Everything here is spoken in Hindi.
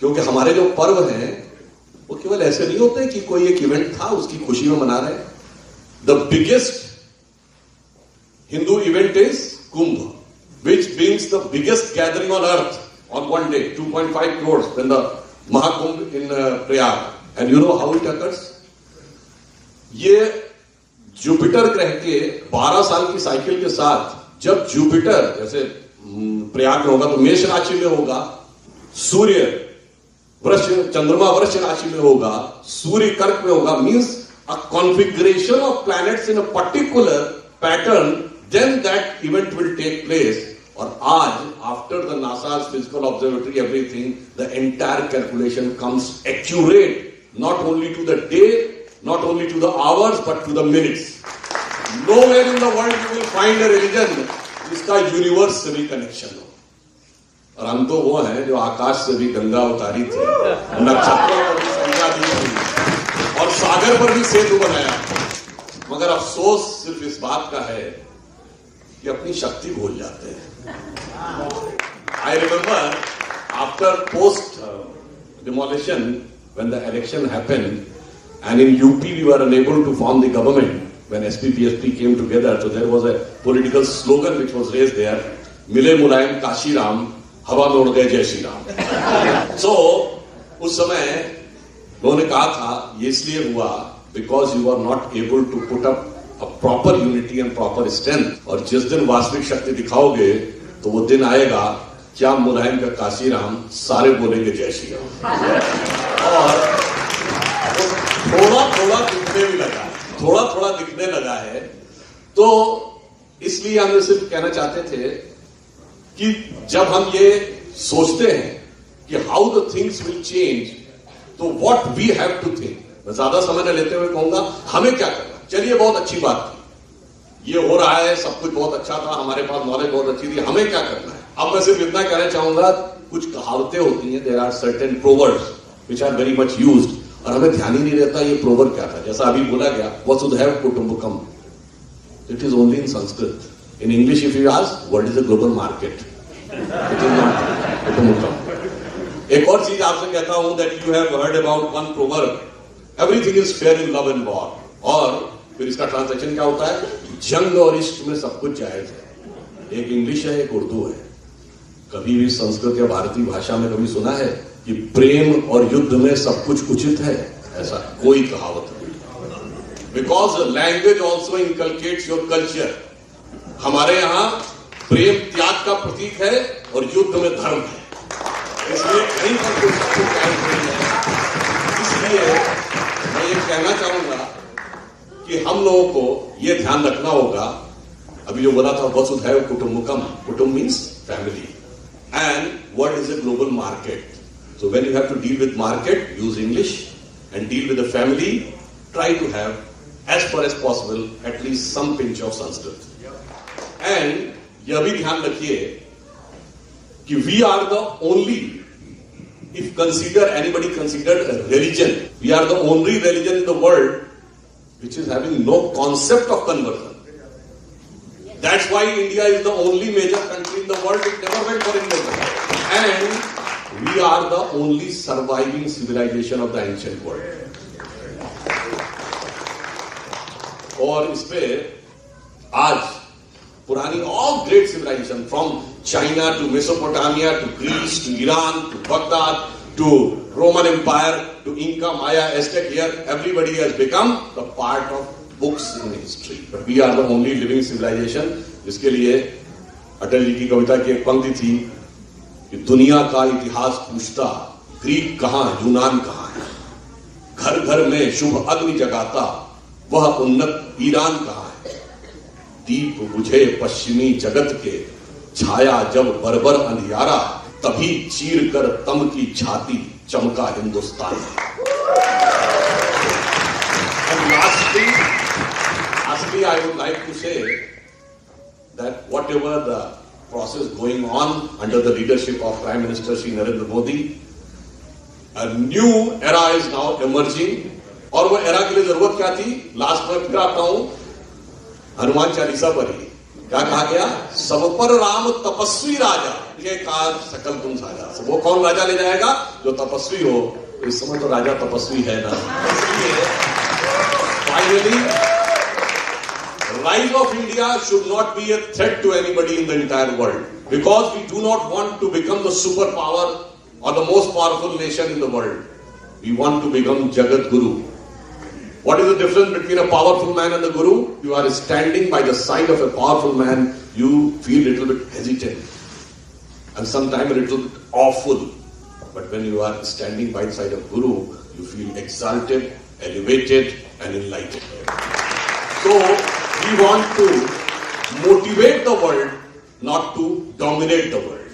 क्योंकि हमारे जो पर्व हैं वो केवल ऐसे नहीं होते कि कोई एक इवेंट था उसकी खुशी में मना रहे हैं. The biggest Hindu event is Kumbh, which brings the biggest gathering on earth on one day, 2.5 crores, when the Mahakumbh in Prayag. And you know how it occurs? ये जुपिटर ग्रह के 12 साल की साइकिल के साथ जब जुपिटर जैसे प्रयाग में होगा तो मेष राशि में होगा, सूर्य चंद्रमा वृश्चिक राशि में होगा, सूर्य कर्क में होगा, means a configuration of planets in a particular pattern, then that event will take place. और आज after the NASA's physical observatory everything, the entire calculation comes accurate not only to the day, not only to the hours but to the minutes. Nowhere in the world you will find a religion जिसका यूनिवर्स से भी कनेक्शन हो. और हम तो वो हैं जो आकाश से भी गंगा उतारी थी, नक्षत्रों पर भी संज्ञा दी थी और सागर पर भी सेतु बनाया. मगर अफसोस सिर्फ इस बात का है कि अपनी शक्ति भूल जाते हैं. I remember after post demolition when the election happened, and in UP we were unable to form the government when SP-PSP came together. So there was a political slogan which was raised there, मिले मुलायम काशी राम, हवा में उड़ गए जय श्री राम. So उस समय उन्होंने कहा था ये इसलिए हुआ because you are not able to put up a proper unity and proper strength. और जिस दिन वास्तविक शक्ति दिखाओगे तो वो दिन आएगा क्या मुलायम का काशी राम सारे बोलेंगे जय श्री राम. और थोड़ा दिखने भी लगा है, थोड़ा दिखने लगा है. तो इसलिए हम सिर्फ कहना चाहते थे कि जब हम ये सोचते हैं कि how the things will change, तो what we have to think. मैं ज्यादा समय न लेते हुए कहूंगा हमें क्या करना. चलिए बहुत अच्छी बात थी, ये हो रहा है, सब कुछ बहुत अच्छा था, हमारे पास नॉलेज बहुत अच्छी थी, हमें क्या करना है. अब मैं सिर्फ इतना कहना चाहूंगा, कुछ कहावतें होती हैं, there are certain proverbs which are very much used, और हमें ध्यान ही नहीं रहता ये प्रोवर्ब क्या था. जैसा अभी बोला गया वसुधैव कुटुंबकम, it is only in Sanskrit. In English if you ask what is the global market, it is not कुटुंबकम. एक और चीज आपसे कहता हूं that you have heard about one proverb, everything is fair in love and war. और फिर इसका ट्रांसलेशन क्या होता है, जंग और इश्क में सब कुछ जायज है. एक इंग्लिश है, एक उर्दू है. कभी भी संस्कृत या भारतीय भाषा में कभी सुना है कि प्रेम और युद्ध में सब कुछ उचित है? ऐसा कोई कहावत नहीं. Because language also inculcates your culture. हमारे यहां प्रेम त्याग का प्रतीक है और युद्ध में धर्म है, इसलिए कहीं पर कोई सब कुछ नहीं है. इसलिए मैं ये कहना चाहूंगा कि हम लोगों को ये ध्यान रखना होगा. अभी जो बोला था वसुधैव कुटुंबकम, कुटुंब means family, and what is a global market. So when you have to deal with market, use English, and deal with the family, try to have as far as possible at least some pinch of Sanskrit. And यह भी ध्यान रखिए कि we are the only, if anybody considered a religion, we are the only religion in the world which is having no concept of conversion. That's why India is the only major country in the world which never went for invasion. And we are the only surviving civilization of the ancient world. और इस पे आज पुरानी all great civilization from China to Mesopotamia to Greece to Iran to Baghdad to Roman Empire to Inca, Maya, Aztec, here everybody has become the part of books in history. But we are the only living civilization. जिसके लिए अटल जी की कविता की एक पंक्ति थी कि दुनिया का इतिहास पूछता ग्रीक कहां, यूनान कहां है. घर घर में शुभ अग्नि जगाता वह उन्नत ईरान कहां है. दीप बुझे पश्चिमी जगत के, छाया जब बर्बर अंधियारा, तभी चीर कर तम की छाती चमका Hindustan. Lastly, I would like to say that whatever the process going on under the leadership of Prime Minister Shri Narendra Modi, a new era is now emerging. और वो era के लिए जरूरत क्या थी? लास्ट में फिर आता हूं हनुमान चालीसा पर ही. क्या कहा गया? सब पर राम तपस्वी राजा, ये कार सकल तुम साजा। वो कौन राजा ले जाएगा? जो तपस्वी हो। इस समय तो राजा तपस्वी है ना। Finally, rise of India should not be a threat to anybody in the entire world, because we do not want to become the superpower or the most powerful nation in the world. We want to become Jagat Guru. What is the difference between a powerful man and a guru? You are standing by the side of a powerful man, you feel a little bit hesitant and sometimes a little bit awful. But when you are standing by the side of guru, you feel exalted, elevated and enlightened. So, we want to motivate the world, not to dominate the world.